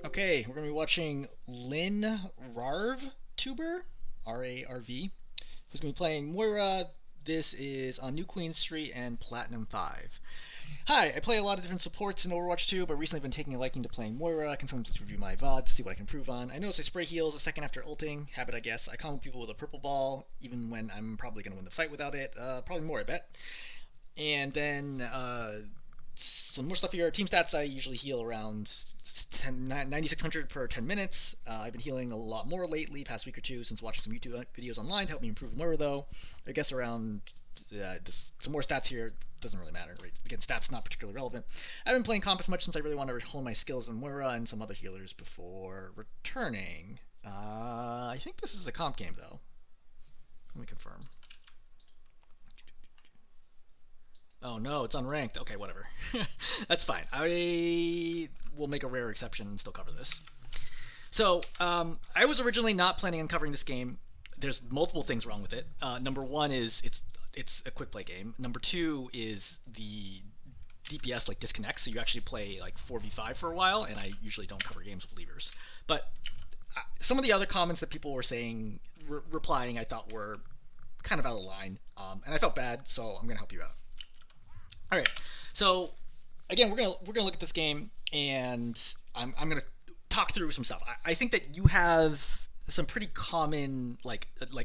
Okay, we're gonna be watching LinRARVTuber, R-A-R-V, who's gonna be playing Moira. This is on New Queen Street and Platinum 5. Hi, I play a lot of different supports in Overwatch 2, but recently I've been taking a liking to playing Moira. Can someone please review my VOD to see what I can improve on? I notice I spray heals a second after ulting. Habit, I guess. I combo people with a purple ball, even when I'm probably gonna win the fight without it. Probably more, I bet. And then some more stuff here. Team stats, I usually heal around 9,600 per 10 minutes. I've been healing a lot more lately, past week or two, since watching some YouTube videos online to help me improve more, though. I guess around some more stats here. Doesn't really matter. Right? Again, stats not particularly relevant. I haven't been playing comp as much since I really want to hone my skills on Moira and some other healers before returning. I think this is a comp game, though. Let me confirm. Oh no, it's unranked. Okay, whatever. That's fine. I will make a rare exception and still cover this. So, I was originally not planning on covering this game. There's multiple things wrong with it. Number one is it's a quick play game. Number two is the DPS like disconnects, so you actually play like 4v5 for a while, and I usually don't cover games with levers. But some of the other comments that people were saying, replying, I thought were kind of out of line, and I felt bad, so I'm gonna help you out. All right, so again, we're gonna look at this game, and I'm gonna talk through some stuff. I think that you have some pretty common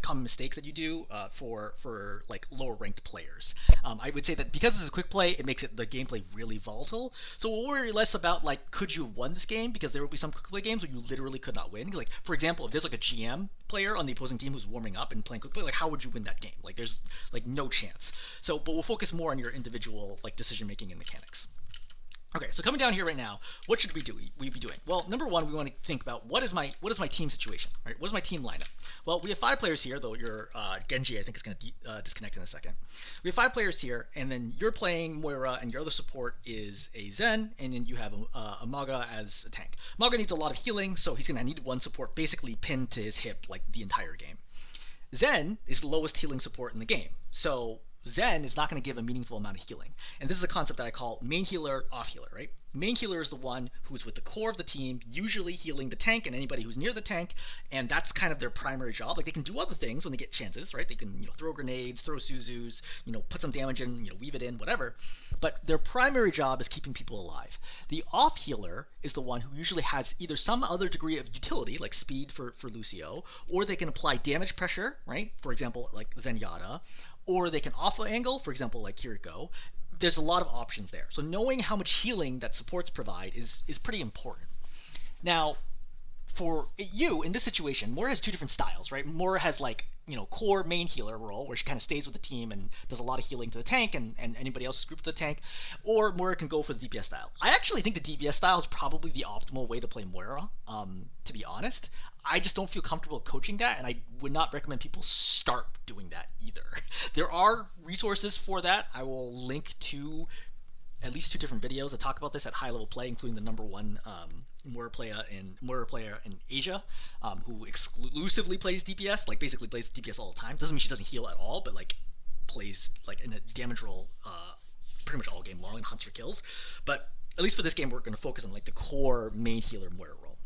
common mistakes that you do for like lower ranked players. I would say that because this is a quick play, it makes the gameplay really volatile. So we'll worry less about like could you have won this game, because there will be some quick play games where you literally could not win. Like for example, if there's like a GM player on the opposing team who's warming up and playing quick play, like how would you win that game? Like there's like no chance. So but we'll focus more on your individual like decision making and mechanics. Okay, so coming down here right now, what should we be doing? Well, number one, we want to think about what is my team situation, right? What is my team lineup? Well, we have 5 players here, though your Genji, I think, is going to disconnect in a second. We have 5 players here, and then you're playing Moira, and your other support is a Zen, and then you have a Maga as a tank. Maga needs a lot of healing, so he's going to need one support basically pinned to his hip like the entire game. Zen is the lowest healing support in the game, so Zen is not going to give a meaningful amount of healing. And this is a concept that I call main healer, off healer, right? Main healer is the one who's with the core of the team, usually healing the tank and anybody who's near the tank, and that's kind of their primary job. Like they can do other things when they get chances, right? They can, throw grenades, throw Suzus, put some damage in, weave it in, whatever. But their primary job is keeping people alive. The off healer is the one who usually has either some other degree of utility, like speed for Lucio, or they can apply damage pressure, right? For example, like Zenyatta, or they can alpha angle, for example, like Kiriko. There's a lot of options there. So knowing how much healing that supports provide is pretty important. Now, for you, in this situation, Moira has 2 different styles, right? Moira has like, core main healer role, where she kind of stays with the team and does a lot of healing to the tank and anybody else's group to the tank. Or Moira can go for the DPS style. I actually think the DPS style is probably the optimal way to play Moira, to be honest. I just don't feel comfortable coaching that, and I would not recommend people start doing that either. There are resources for that. I will link to at least 2 different videos that talk about this at high level play, including the number one Moira player in Asia, who exclusively plays DPS, like basically plays DPS all the time. Doesn't mean she doesn't heal at all, but like plays like in a damage role pretty much all game long and hunts for kills. But at least for this game, we're going to focus on like the core main healer Moira role.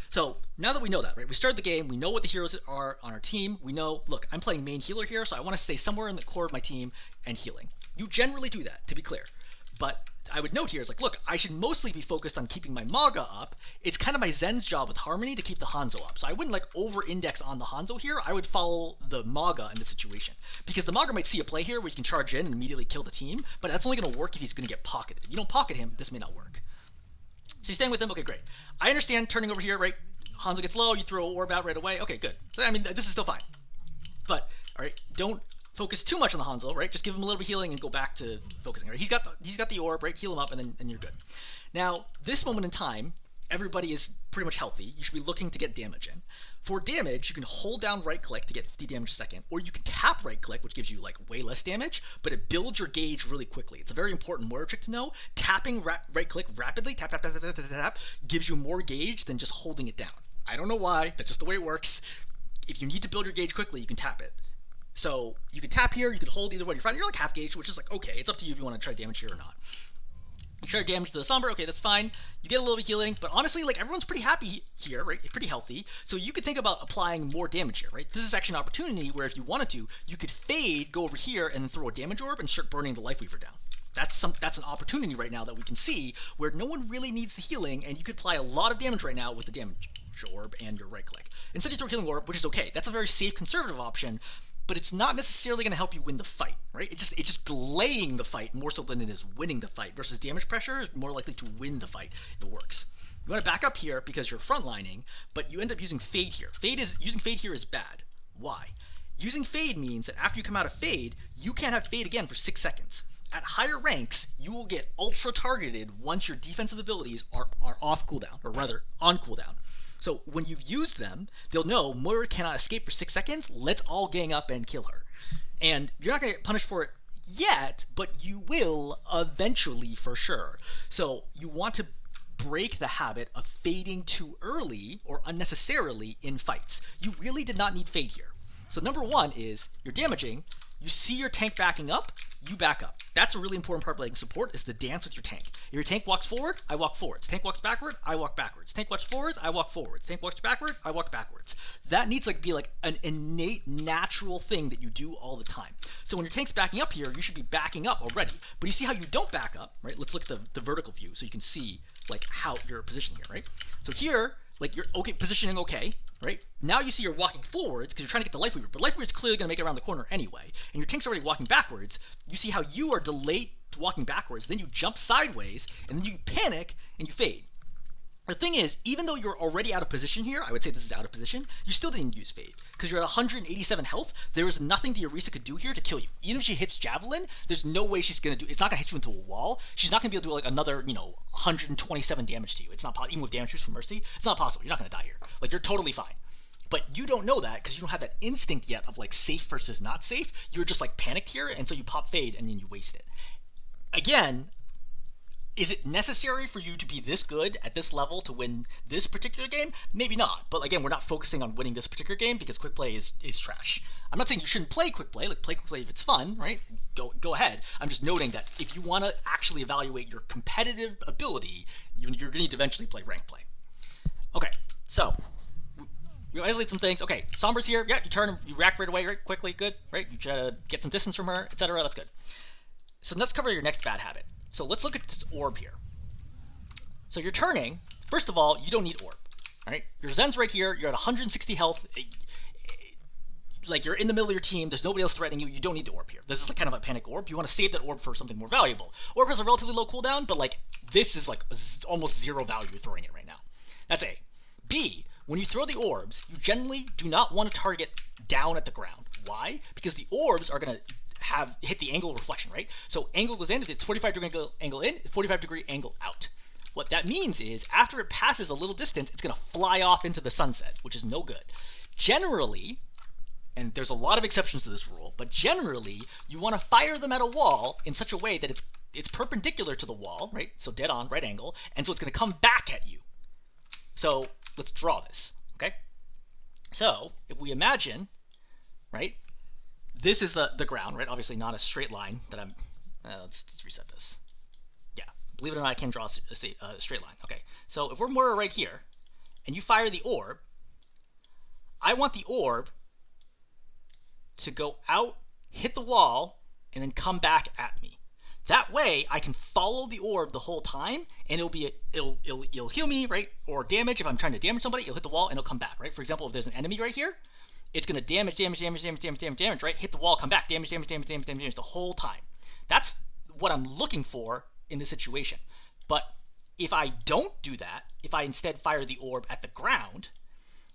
So now that we know that, right, we start the game, we know what the heroes are on our team, we know, look, I'm playing main healer here, so I want to stay somewhere in the core of my team and healing. You generally do that, to be clear. But I would note here is like, look, I should mostly be focused on keeping my Maga up. It's kind of my Zen's job with Harmony to keep the Hanzo up. So I wouldn't like over-index on the Hanzo here. I would follow the Maga in this situation. Because the Maga might see a play here where you can charge in and immediately kill the team, but that's only going to work if he's going to get pocketed. If you don't pocket him, this may not work. So you're staying with him? Okay, great. I understand turning over here, right? Hanzo gets low, you throw an orb out right away. Okay, good. So, I mean, this is still fine. But, all right, don't focus too much on the Hanzo, right? Just give him a little bit of healing and go back to focusing. Right? He's got the orb, right? Heal him up, and you're good. Now, this moment in time, everybody is pretty much healthy. You should be looking to get damage in. For damage, you can hold down right-click to get 50 damage a second, or you can tap right-click, which gives you like way less damage, but it builds your gauge really quickly. It's a very important Moira trick to know. Tapping right-click rapidly, tap, tap, tap, tap, tap, tap, tap, gives you more gauge than just holding it down. I don't know why. That's just the way it works. If you need to build your gauge quickly, you can tap it. So you can tap here, you can hold either way. You're like half gauge, which is like, okay, it's up to you if you want to try damage here or not. You try to damage to the Somber, okay, that's fine. You get a little bit of healing, but honestly, like, everyone's pretty happy here, right? Pretty healthy. So you could think about applying more damage here, right? This is actually an opportunity where if you wanted to, you could fade, go over here, and then throw a damage orb and start burning the Life Weaver down. That's an opportunity right now that we can see where no one really needs the healing, and you could apply a lot of damage right now with the damage orb and your right click. Instead you throw healing orb, which is okay. That's a very safe conservative option, but it's not necessarily going to help you win the fight, right? It's just delaying the fight more so than it is winning the fight, versus damage pressure is more likely to win the fight. It works. You want to back up here because you're frontlining, but you end up using Fade here. Using Fade here is bad. Why? Using Fade means that after you come out of Fade, you can't have Fade again for 6 seconds. At higher ranks, you will get ultra targeted once your defensive abilities are off cooldown, or rather on cooldown. So when you've used them, they'll know Moira cannot escape for 6 seconds. Let's all gang up and kill her. And you're not going to get punished for it yet, but you will eventually for sure. So you want to break the habit of fading too early or unnecessarily in fights. You really did not need Fade here. So number one is you're damaging. You see your tank backing up, you back up. That's a really important part of playing support, is the dance with your tank. If your tank walks forward, I walk forwards. Tank walks backward, I walk backwards. Tank walks forwards, I walk forwards. Tank walks backward, I walk backwards. That needs to be like an innate, natural thing that you do all the time. So when your tank's backing up here, you should be backing up already. But you see how you don't back up, right? Let's look at the vertical view so you can see like how your position here, right? So here, like you're okay, positioning okay, right? Now you see you're walking forwards because you're trying to get the Life Weaver, but Life Weaver's clearly going to make it around the corner anyway, and your tank's already walking backwards. You see how you are delayed walking backwards, then you jump sideways, and then you panic, and you fade. The thing is, even though you're already out of position here, I would say this is out of position, you still didn't use Fade. Because you're at 187 health, there is nothing the Orisa could do here to kill you. Even if she hits Javelin, there's no way she's going to do, it's not going to hit you into a wall. She's not going to be able to do like another, 127 damage to you. It's not possible, even with damage from Mercy, it's not possible. You're not going to die here. Like, you're totally fine. But you don't know that because you don't have that instinct yet of like safe versus not safe. You're just like panicked here, and so you pop Fade and then you waste it. Again, is it necessary for you to be this good at this level to win this particular game? Maybe not. But again, we're not focusing on winning this particular game because quick play is trash. I'm not saying you shouldn't play quick play. Like, play quick play if it's fun, right? Go ahead. I'm just noting that if you want to actually evaluate your competitive ability, you're going to need to eventually play rank play. Okay, so you isolate some things. Okay, Somber's here. Yeah, you turn and you react right away, right? Quickly, good, right? You try to get some distance from her, etc. That's good. So let's cover your next bad habit. So let's look at this orb here. So you're turning. First of all, you don't need orb. All right, your Zen's right here. You're at 160 health. Like, you're in the middle of your team. There's nobody else threatening you. You don't need the orb here. This is like kind of a panic orb. You want to save that orb for something more valuable. Orb has a relatively low cooldown, but like this is like almost zero value throwing it right now. That's A. B. When you throw the orbs, you generally do not want to target down at the ground. Why? Because the orbs are going to hit the angle of reflection, right? So angle goes in, if it's 45-degree angle in, 45-degree angle out. What that means is after it passes a little distance, it's going to fly off into the sunset, which is no good. Generally, and there's a lot of exceptions to this rule, but generally, you want to fire them at a wall in such a way that it's perpendicular to the wall, right? So dead on, right angle, and so it's going to come back at you. So let's draw this, okay? So if we imagine, right, this is the ground, right? Obviously not a straight line that I'm, let's reset this. Yeah, believe it or not, I can draw a straight line. Okay, so if we're more right here, and you fire the orb, I want the orb to go out, hit the wall, and then come back at me. That way, I can follow the orb the whole time, and it'll heal me, right? Or damage if I'm trying to damage somebody. It'll hit the wall and it'll come back, right? For example, if there's an enemy right here, it's gonna damage, right? Hit the wall, come back, damage the whole time. That's what I'm looking for in this situation. But if I don't do that, if I instead fire the orb at the ground,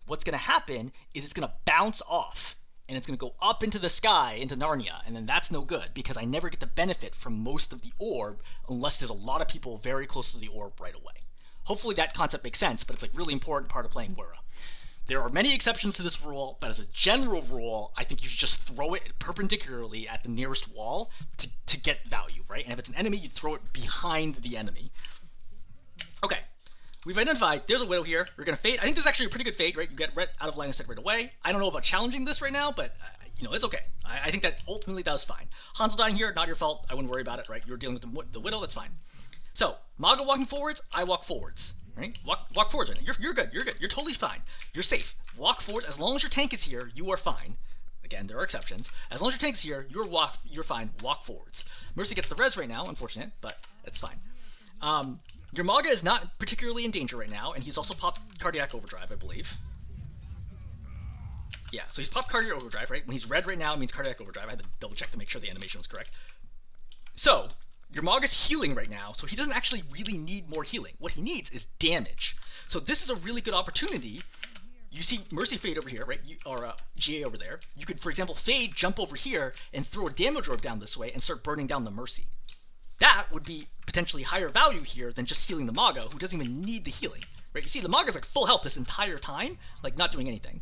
what's gonna happen is it's gonna bounce off. And it's going to go up into the sky, into Narnia, and then that's no good because I never get the benefit from most of the orb unless there's a lot of people very close to the orb right away. Hopefully that concept makes sense, but it's like really important part of playing Moira. There are many exceptions to this rule, but as a general rule, I think you should just throw it perpendicularly at the nearest wall to get value, right? And if it's an enemy, you throw it behind the enemy. Okay. We've identified, there's a Widow here, we're going to fade. I think this is actually a pretty good fade, right? You get red out of line of sight right away. I don't know about challenging this right now, but, it's okay. I think that ultimately does fine. Hansel dying here, not your fault. I wouldn't worry about it, right? You're dealing with the Widow, that's fine. So, Maga walking forwards, I walk forwards. Right? Walk forwards right now. You're good. You're good. You're totally fine. You're safe. Walk forwards. As long as your tank is here, you are fine. Again, there are exceptions. As long as your tank is here, you're fine. Walk forwards. Mercy gets the res right now, unfortunate, but it's fine. Your Maga is not particularly in danger right now, and he's also popped Cardiac Overdrive, I believe. Yeah, so he's popped Cardiac Overdrive, right? When he's red right now, it means Cardiac Overdrive. I had to double check to make sure the animation was correct. So, your Maga's healing right now, so he doesn't actually really need more healing. What he needs is damage. So this is a really good opportunity. You see Mercy fade over here, right? Or GA over there. You could, for example, fade, jump over here, and throw a damage orb down this way and start burning down the Mercy. That would be potentially higher value here than just healing the Maga, who doesn't even need the healing. Right? You see, the Maga's like full health this entire time, like not doing anything.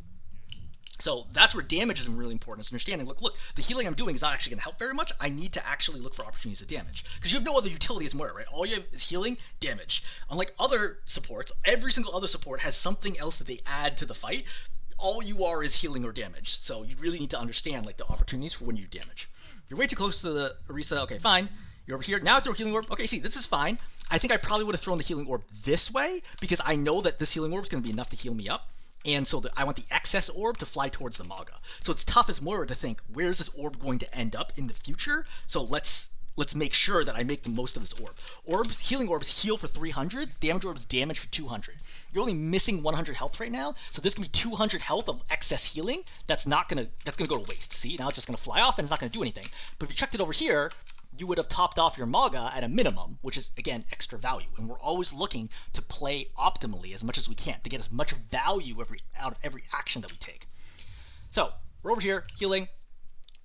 So that's where damage is really important. It's understanding, look, the healing I'm doing is not actually going to help very much. I need to actually look for opportunities to damage. Because you have no other utility as Moira, right? All you have is healing, damage. Unlike other supports, every single other support has something else that they add to the fight. All you are is healing or damage. So you really need to understand like the opportunities for when you do damage. You're way too close to the Orisa. Okay, fine. You're over here. Now I throw a healing orb. Okay, see, this is fine. I think I probably would have thrown the healing orb this way because I know that this healing orb is going to be enough to heal me up. And so I want the excess orb to fly towards the Maga. So it's tough as Moira to think, where's this orb going to end up in the future? So let's make sure that I make the most of this orb. Healing orbs heal for 300, damage orbs damage for 200. You're only missing 100 health right now, so this can be 200 health of excess healing. That's gonna go to waste. See, now it's just gonna fly off and it's not gonna do anything. But if you checked it over here, you would have topped off your Maga at a minimum, which is, again, extra value. And we're always looking to play optimally as much as we can to get as much value out of every action that we take. So, we're over here, healing.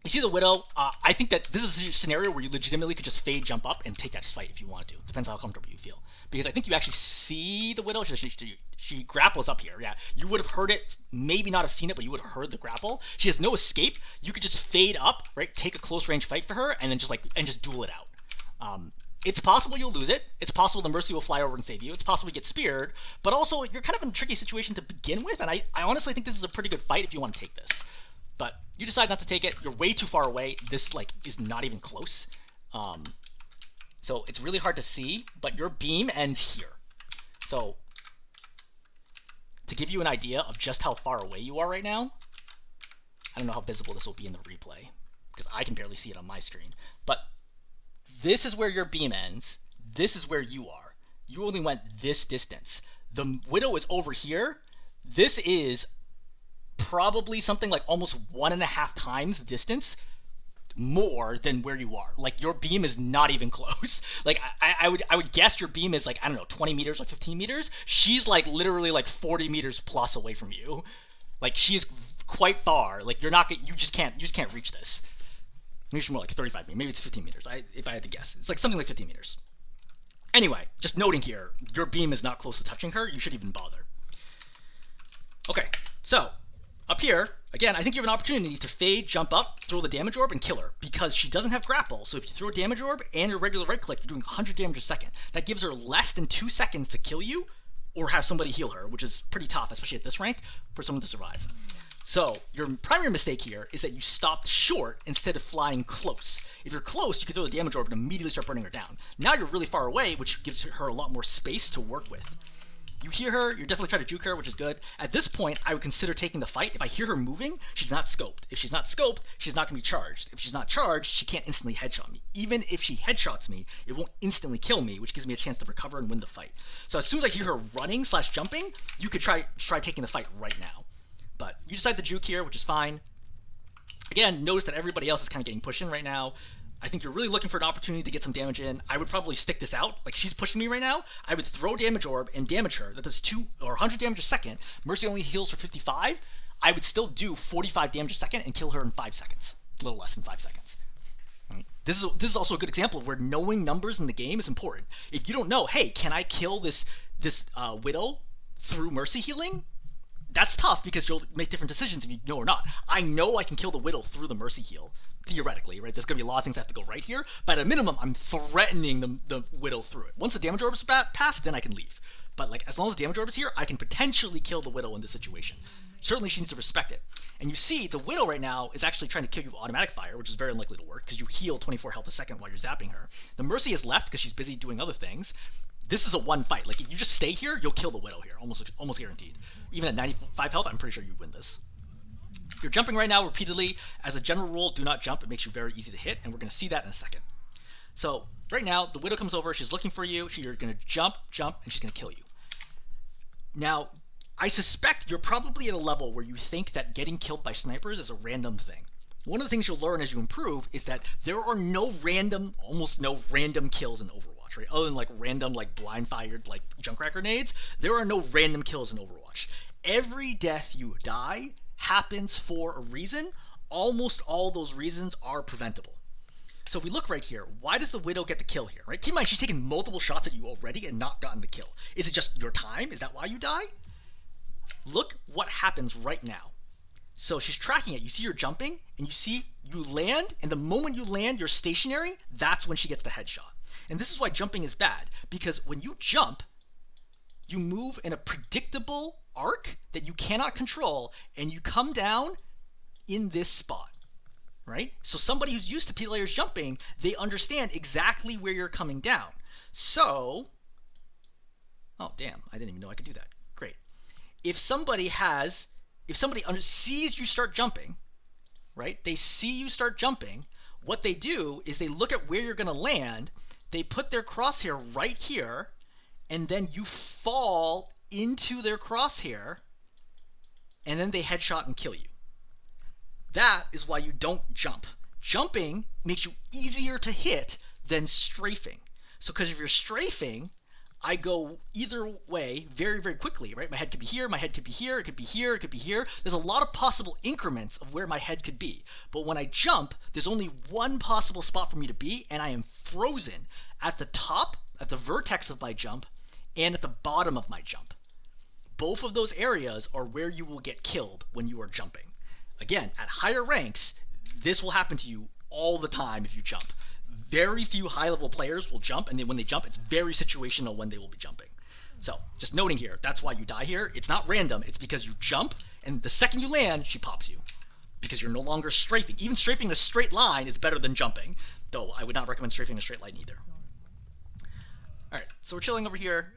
You see the Widow. I think that this is a scenario where you legitimately could just fade, jump up, and take that fight if you want to. Depends on how comfortable you feel. Because I think you actually see the Widow. She grapples up here. Yeah, you would have heard it. Maybe not have seen it, but you would have heard the grapple. She has no escape. You could just fade up, right? Take a close range fight for her, and then just duel it out. It's possible you'll lose it. It's possible the Mercy will fly over and save you. It's possible you get speared. But also, you're kind of in a tricky situation to begin with, and I honestly think this is a pretty good fight if you want to take this. But you decide not to take it. You're way too far away. This is not even close. So it's really hard to see, but your beam ends here. So to give you an idea of just how far away you are right now, I don't know how visible this will be in the replay because I can barely see it on my screen. But this is where your beam ends. This is where you are. You only went this distance. The Widow is over here. This is probably something like almost 1.5 times the distance more than where you are. Like, your beam is not even close. Like, I would guess your beam is like, I don't know, 20 meters or 15 meters. She's like literally like 40 meters plus away from you. Like, she is quite far. Like, you just can't reach this. Maybe it's more like 35 meters. Maybe it's 15 meters. If I had to guess, it's like something like 15 meters. Anyway, just noting here, your beam is not close to touching her. You shouldn't even bother. Okay, so up here, again, I think you have an opportunity to fade, jump up, throw the damage orb, and kill her, because she doesn't have grapple. So if you throw a damage orb and your regular right click, you're doing 100 damage a second. That gives her less than 2 seconds to kill you or have somebody heal her, which is pretty tough, especially at this rank, for someone to survive. So your primary mistake here is that you stopped short instead of flying close. If you're close, you can throw the damage orb and immediately start burning her down. Now you're really far away, which gives her a lot more space to work with. You hear her, you're definitely trying to juke her, which is good. At this point, I would consider taking the fight. If I hear her moving, she's not scoped. If she's not scoped, she's not going to be charged. If she's not charged, she can't instantly headshot me. Even if she headshots me, it won't instantly kill me, which gives me a chance to recover and win the fight. So as soon as I hear her running / jumping, you could try taking the fight right now. But you decide to juke here, which is fine. Again, notice that everybody else is kind of getting pushed in right now. I think you're really looking for an opportunity to get some damage in. I would probably stick this out. Like, she's pushing me right now. I would throw damage orb and damage her. That does 100 damage a second. Mercy only heals for 55. I would still do 45 damage a second and kill her in 5 seconds. A little less than 5 seconds. Right. This is also a good example of where knowing numbers in the game is important. If you don't know, hey, can I kill this Widow through Mercy healing? That's tough because you'll make different decisions if you know or not. I know I can kill the Widow through the Mercy heal, theoretically, right? There's going to be a lot of things that have to go right here, but at a minimum, I'm threatening the Widow through it. Once the damage orb is passed, then I can leave. But like, as long as the damage orb is here, I can potentially kill the Widow in this situation. certainly she needs to respect it. And you see the Widow right now is actually trying to kill you with automatic fire, which is very unlikely to work because you heal 24 health a second while you're zapping her. The Mercy is left because she's busy doing other things. This is a one fight. Like, if you just stay here, you'll kill the Widow here, almost guaranteed. Even at 95 health, I'm pretty sure you win this. You're jumping right now repeatedly. As a general rule, do not jump. It makes you very easy to hit, and we're going to see that in a second. So right now, the Widow comes over. She's looking for you. You're going to jump, and she's going to kill you. Now, I suspect you're probably at a level where you think that getting killed by snipers is a random thing. One of the things you'll learn as you improve is that there are almost no random kills in Overwatch, right? Other than like random, like blind fired, like Junkrat grenades, there are no random kills in Overwatch. Every death you die happens for a reason. Almost all those reasons are preventable. So if we look right here, why does the Widow get the kill here, right? Keep in mind, she's taken multiple shots at you already and not gotten the kill. Is it just your time? Is that why you die? Look what happens right now. So she's tracking it. You see you're jumping, and you see you land, and the moment you land, you're stationary. That's when she gets the headshot. And this is why jumping is bad, because when you jump, you move in a predictable arc that you cannot control, and you come down in this spot, right? So somebody who's used to players jumping, they understand exactly where you're coming down. So, oh damn, I didn't even know I could do that. Great. If somebody sees you start jumping, right? They see you start jumping. What they do is they look at where you're going to land. They put their crosshair right here, and then you fall into their crosshair, and then they headshot and kill you. That is why you don't jump. Jumping makes you easier to hit than strafing. So because if you're strafing, I go either way very, very quickly, right? My head could be here, my head could be here, it could be here, it could be here. There's a lot of possible increments of where my head could be. But when I jump, there's only one possible spot for me to be, and I am frozen at the top, at the vertex of my jump, and at the bottom of my jump. Both of those areas are where you will get killed when you are jumping. Again, at higher ranks, this will happen to you all the time if you jump. Very few high-level players will jump, and then when they jump, it's very situational when they will be jumping. So, just noting here, that's why you die here. It's not random. It's because you jump, and the second you land, she pops you. Because you're no longer strafing. Even strafing in a straight line is better than jumping, though I would not recommend strafing in a straight line either. Alright, so we're chilling over here.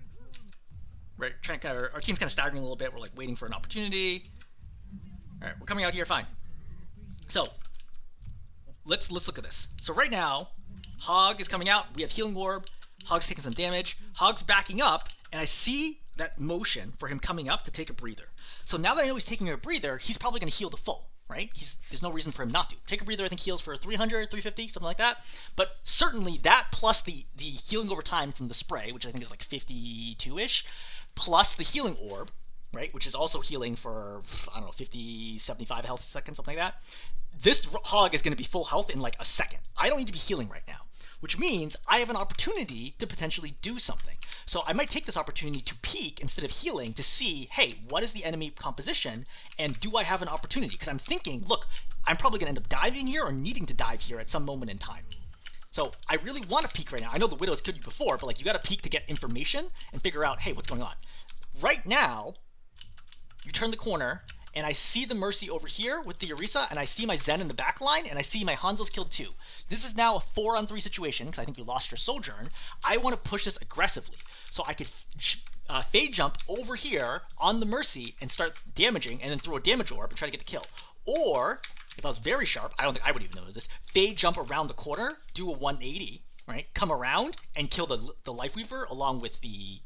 Right, our team's kind of staggering a little bit. We're like waiting for an opportunity. Alright, we're coming out here, fine. So, let's look at this. So right now, Hog is coming out. We have Healing Orb. Hog's taking some damage. Hog's backing up, and I see that motion for him coming up to take a breather. So now that I know he's taking a breather, he's probably going to heal the full, right? There's no reason for him not to. Take a breather, I think, heals for 300, 350, something like that. But certainly that plus the healing over time from the spray, which I think is like 52-ish, plus the Healing Orb, right, which is also healing for, I don't know, 50, 75 health seconds, something like that. This Hog is going to be full health in like a second. I don't need to be healing right now, which means I have an opportunity to potentially do something. So I might take this opportunity to peek instead of healing to see, hey, what is the enemy composition, and do I have an opportunity? Because I'm thinking, look, I'm probably going to end up diving here or needing to dive here at some moment in time. So I really want to peek right now. I know the Widow's killed you before, but like you got to peek to get information and figure out, hey, what's going on? Right now, you turn the corner, and I see the Mercy over here with the Orisa, and I see my Zen in the back line, and I see my Hanzo's killed too. This is now a 4-on-3 situation, because I think you lost your Sojourn. I want to push this aggressively. So I could fade jump over here on the Mercy and start damaging, and then throw a damage orb and try to get the kill. Or, if I was very sharp, I don't think I would even notice this, fade jump around the corner, do a 180, right? Come around, and kill the Lifeweaver along with the...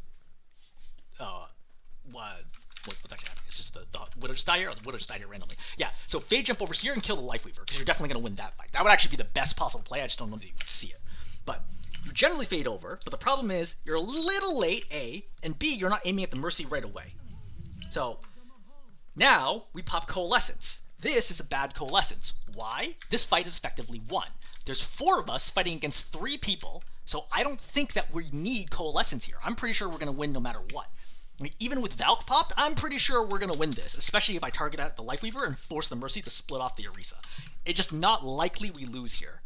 what's actually happening? It's just the Widow just died here, or the Widow just died here randomly. Yeah, so fade jump over here and kill the Lifeweaver, because you're definitely going to win that fight. That would actually be the best possible play, I just don't know that you would see it. But you generally fade over, but the problem is you're a little late, A, and B, you're not aiming at the Mercy right away. So now we pop Coalescence. This is a bad Coalescence. Why? This fight is effectively won. There's 4 of us fighting against 3 people, so I don't think that we need Coalescence here. I'm pretty sure we're going to win no matter what. I mean, even with Valk popped, I'm pretty sure we're going to win this, especially if I target at the Lifeweaver and force the Mercy to split off the Orisa. It's just not likely we lose here.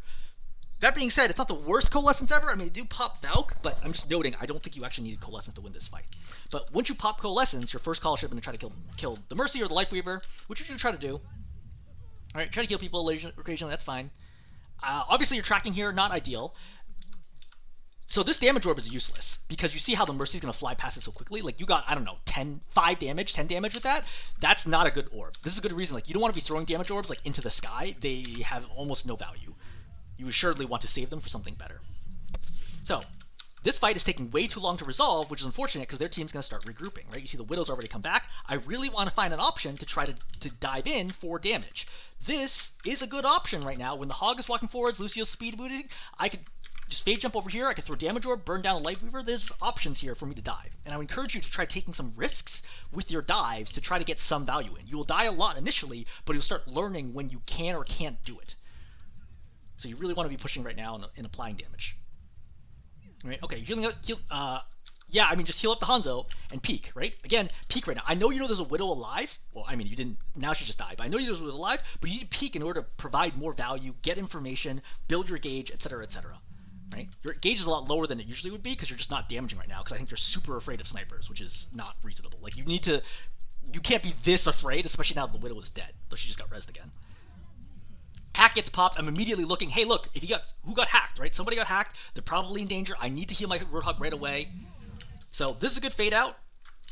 That being said, it's not the worst Coalescence ever. I mean, they do pop Valk, but I'm just noting, I don't think you actually needed Coalescence to win this fight. But once you pop Coalescence, your first call should have been to try to kill the Mercy or the Lifeweaver, which you should try to do. Alright, try to kill people occasionally, that's fine. Obviously, your tracking here, not ideal. So this damage orb is useless, because you see how the Mercy's going to fly past it so quickly. Like, you got, I don't know, 10 damage with that. That's not a good orb. This is a good reason. Like, you don't want to be throwing damage orbs, like, into the sky. They have almost no value. You assuredly want to save them for something better. So, this fight is taking way too long to resolve, which is unfortunate because their team's going to start regrouping, right? You see the Widow's already come back. I really want to find an option to try to dive in for damage. This is a good option right now. When the Hog is walking forwards, Lucio's speed booting, I could just fade jump over here. I could throw damage orb, burn down a Lightweaver. There's options here for me to dive. And I would encourage you to try taking some risks with your dives to try to get some value in. You will die a lot initially, but you'll start learning when you can or can't do it. So you really want to be pushing right now in applying damage. Right? Okay, healing up. Yeah, I mean, just heal up the Hanzo and peek, right? Again, peek right now. I know you know there's a Widow alive. Well, I mean, you didn't. Now she just died. But I know you know there's a Widow alive, but you need to peek in order to provide more value, get information, build your gauge, etc., etc. Right? Your gauge is a lot lower than it usually would be because you're just not damaging right now because I think you're super afraid of snipers, which is not reasonable. Like, you need to. You can't be this afraid, especially now that the Widow is dead, though she just got rezzed again. Hack gets popped, I'm immediately looking, hey look, if who got hacked, right? Somebody got hacked, they're probably in danger, I need to heal my Roadhog right away. So this is a good fade out.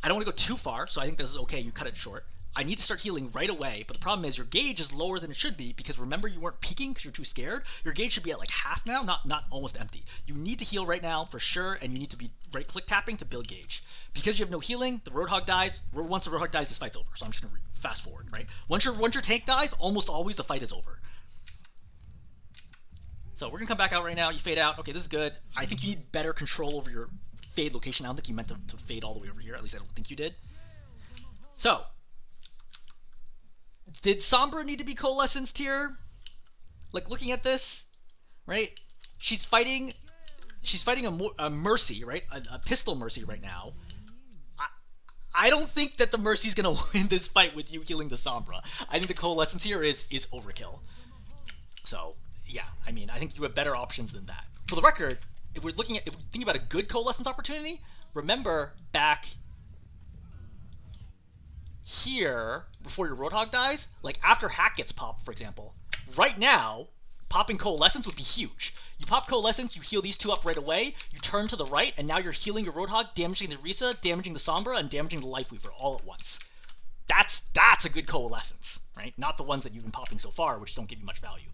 I don't want to go too far, so I think this is okay, you cut it short. I need to start healing right away, but the problem is your gauge is lower than it should be because remember you weren't peeking because you're too scared. Your gauge should be at like half now, not almost empty. You need to heal right now for sure, and you need to be right click tapping to build gauge. Because you have no healing, the Roadhog dies. Once the Roadhog dies, this fight's over. So I'm just gonna fast forward, right? Once your tank dies, almost always the fight is over. So we're going to come back out right now. You fade out. Okay, this is good. I think you need better control over your fade location. I don't think you meant to fade all the way over here. At least I don't think you did. So, did Sombra need to be coalescenced here? Like, looking at this, right? She's fighting a Mercy, right? A pistol Mercy right now. I don't think that the Mercy's going to win this fight with you healing the Sombra. I think the coalescence here is overkill. So, yeah, I mean, I think you have better options than that. For the record, if we're thinking about a good coalescence opportunity, remember back here before your Roadhog dies, like after Hack gets popped, for example, right now, popping coalescence would be huge. You pop coalescence, you heal these two up right away, you turn to the right, and now you're healing your Roadhog, damaging the Risa, damaging the Sombra, and damaging the Lifeweaver all at once. That's a good coalescence, right? Not the ones that you've been popping so far, which don't give you much value.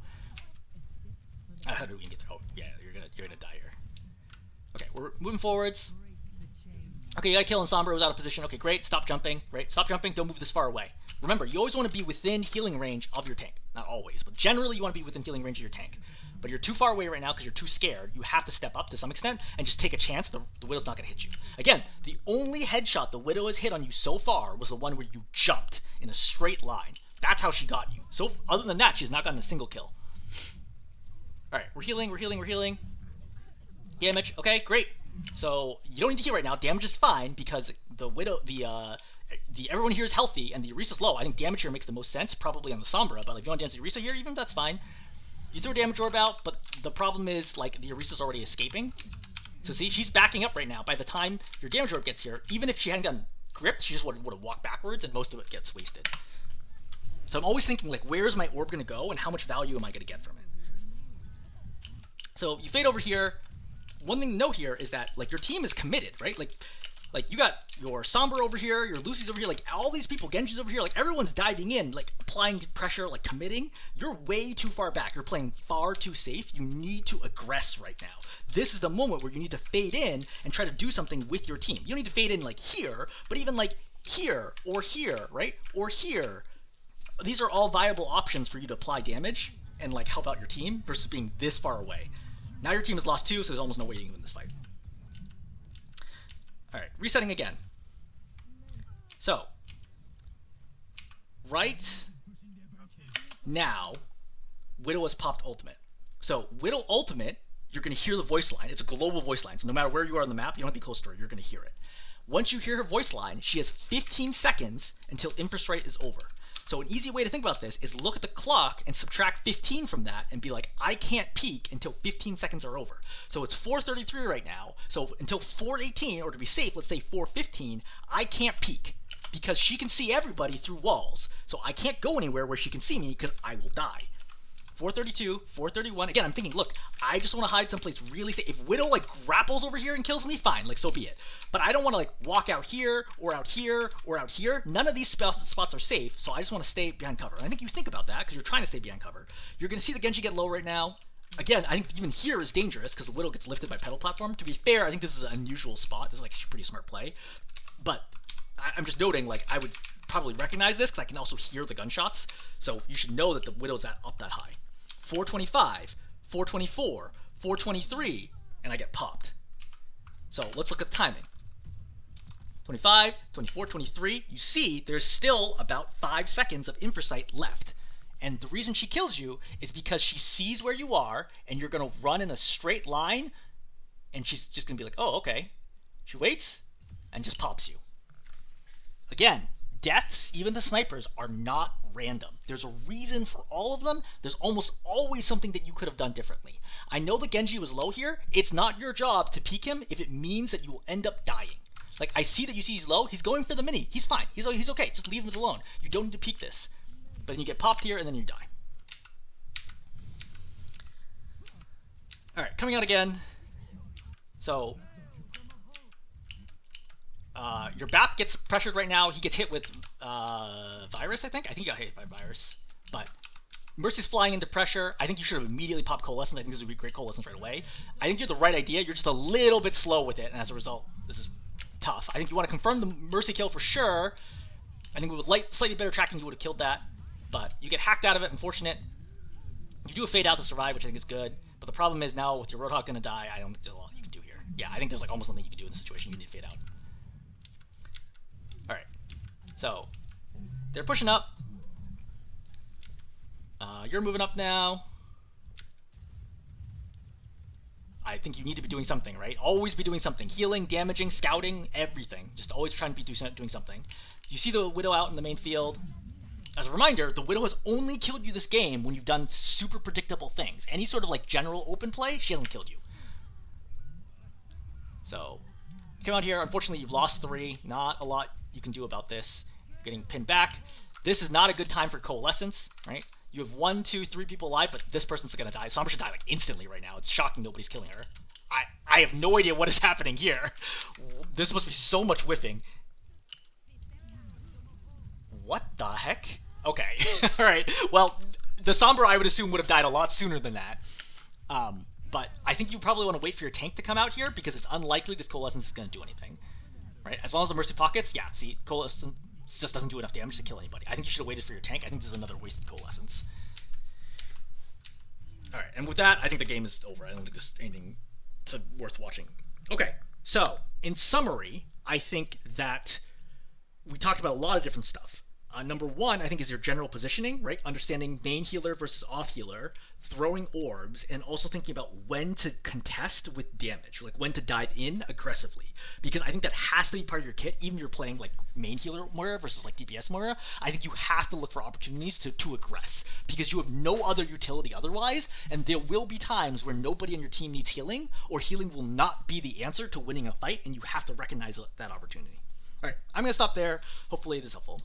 How do we get there? Oh, yeah, you're gonna die here. Okay, we're moving forwards. Okay, you gotta kill Sombra was out of position. Okay, great. Stop jumping. Right, stop jumping. Don't move this far away. Remember, you always want to be within healing range of your tank. Not always, but generally you want to be within healing range of your tank. But you're too far away right now because you're too scared. You have to step up to some extent and just take a chance. The Widow's not gonna hit you. Again, the only headshot the Widow has hit on you so far was the one where you jumped in a straight line. That's how she got you. So other than that, she's not gotten a single kill. Alright, we're healing. Damage, okay, great. So, you don't need to heal right now. Damage is fine because the Widow, everyone here is healthy and the Orisa's low. I think damage here makes the most sense, probably on the Sombra, but like, if you want to damage the Orisa here, even that's fine. You throw damage orb out, but the problem is, like, the Orisa's already escaping. So see, she's backing up right now. By the time your damage orb gets here, even if she hadn't gotten gripped, she just would have walked backwards and most of it gets wasted. So I'm always thinking, like, where's my orb going to go and how much value am I going to get from it? So you fade over here. One thing to note here is that, like, your team is committed, right? Like you got your Sombra over here, your Lucy's over here, like all these people, Genji's over here, like everyone's diving in, like applying pressure, like committing. You're way too far back. You're playing far too safe. You need to aggress right now. This is the moment where you need to fade in and try to do something with your team. You don't need to fade in like here, but even like here, right? Or here. These are all viable options for you to apply damage and like help out your team versus being this far away. Now your team has lost 2, so there's almost no way you can win this fight. Alright, resetting again. So, right now, Widow has popped ultimate. So, Widow ultimate, you're going to hear the voice line. It's a global voice line, so no matter where you are on the map, you don't have to be close to her, you're going to hear it. Once you hear her voice line, she has 15 seconds until Infrastrike is over. So an easy way to think about this is look at the clock and subtract 15 from that and be like, I can't peek until 15 seconds are over. So it's 4:33 right now. So until 4:18, or to be safe, let's say 4:15, I can't peek because she can see everybody through walls. So I can't go anywhere where she can see me because I will die. 4:32, 4:31. Again, I'm thinking, look, I just want to hide someplace really safe. If Widow like grapples over here and kills me, fine, like so be it. But I don't want to like walk out here or out here or out here. None of these spots are safe, so I just want to stay behind cover. And I think you think about that because you're trying to stay behind cover. You're going to see the Genji get low right now. Again, I think even here is dangerous because the Widow gets lifted by pedal platform. To be fair, I think this is an unusual spot. This is like a pretty smart play. But I'm just noting, like, I would probably recognize this because I can also hear the gunshots. So you should know that the Widow's up that high. 4:25, 4:24, 4:23, and I get popped. So let's look at the timing. 25, 24, 23. You see there's still about 5 seconds of infrasight left. And the reason she kills you is because she sees where you are, and you're going to run in a straight line, and she's just going to be like, oh, okay. She waits and just pops you. Again, deaths, even the snipers, are not random. There's a reason for all of them. There's almost always something that you could have done differently. I know the Genji was low here. It's not your job to peek him if it means that you will end up dying. Like, I see that you see he's low. He's going for the mini. He's fine. He's okay. Just leave him alone. You don't need to peek this. But then you get popped here, and then you die. Alright, coming out again. So your BAP gets pressured right now. He gets hit with Virus, I think. I think he got hit by Virus. But Mercy's flying into pressure. I think you should have immediately popped Coalescence. I think this would be great Coalescence right away. I think you have the right idea. You're just a little bit slow with it, and as a result, this is tough. I think you want to confirm the Mercy kill for sure. I think with slightly better tracking, you would have killed that. But you get hacked out of it, unfortunate. You do a fade out to survive, which I think is good. But the problem is now with your Roadhog going to die, I don't think there's a lot you can do here. Yeah, I think there's like almost nothing you can do in this situation. You need to fade out. Alright. So, they're pushing up. You're moving up now. I think you need to be doing something, right? Always be doing something. Healing, damaging, scouting, everything. Just always trying to be doing something. You see the Widow out in the main field. As a reminder, the Widow has only killed you this game when you've done super predictable things. Any sort of like general open play, she hasn't killed you. So, come out here. Unfortunately, you've lost 3. Not a lot you can do about this. You're getting pinned back. This is not a good time for Coalescence, right? You have 1, 2, 3 people alive, but this person's gonna die. Sombra should die like instantly right now. It's shocking nobody's killing her. I have no idea what is happening here. This must be so much whiffing. What the heck? Okay, alright. Well, the Sombra, I would assume, would have died a lot sooner than that. But I think you probably want to wait for your tank to come out here, because it's unlikely this Coalescence is going to do anything. Right? As long as the Mercy pockets, yeah, see, Coalescence just doesn't do enough damage to kill anybody. I think you should have waited for your tank. I think this is another wasted Coalescence. Alright, and with that, I think the game is over. I don't think there's anything worth watching. Okay, so, in summary, I think that we talked about a lot of different stuff. Number 1, I think, is your general positioning, right? Understanding main healer versus off healer, throwing orbs, and also thinking about when to contest with damage, like when to dive in aggressively. Because I think that has to be part of your kit, even if you're playing like main healer Moira versus like DPS Moira. I think you have to look for opportunities to aggress, because you have no other utility otherwise, and there will be times where nobody on your team needs healing, or healing will not be the answer to winning a fight, and you have to recognize that opportunity. Alright, I'm going to stop there. Hopefully this is helpful.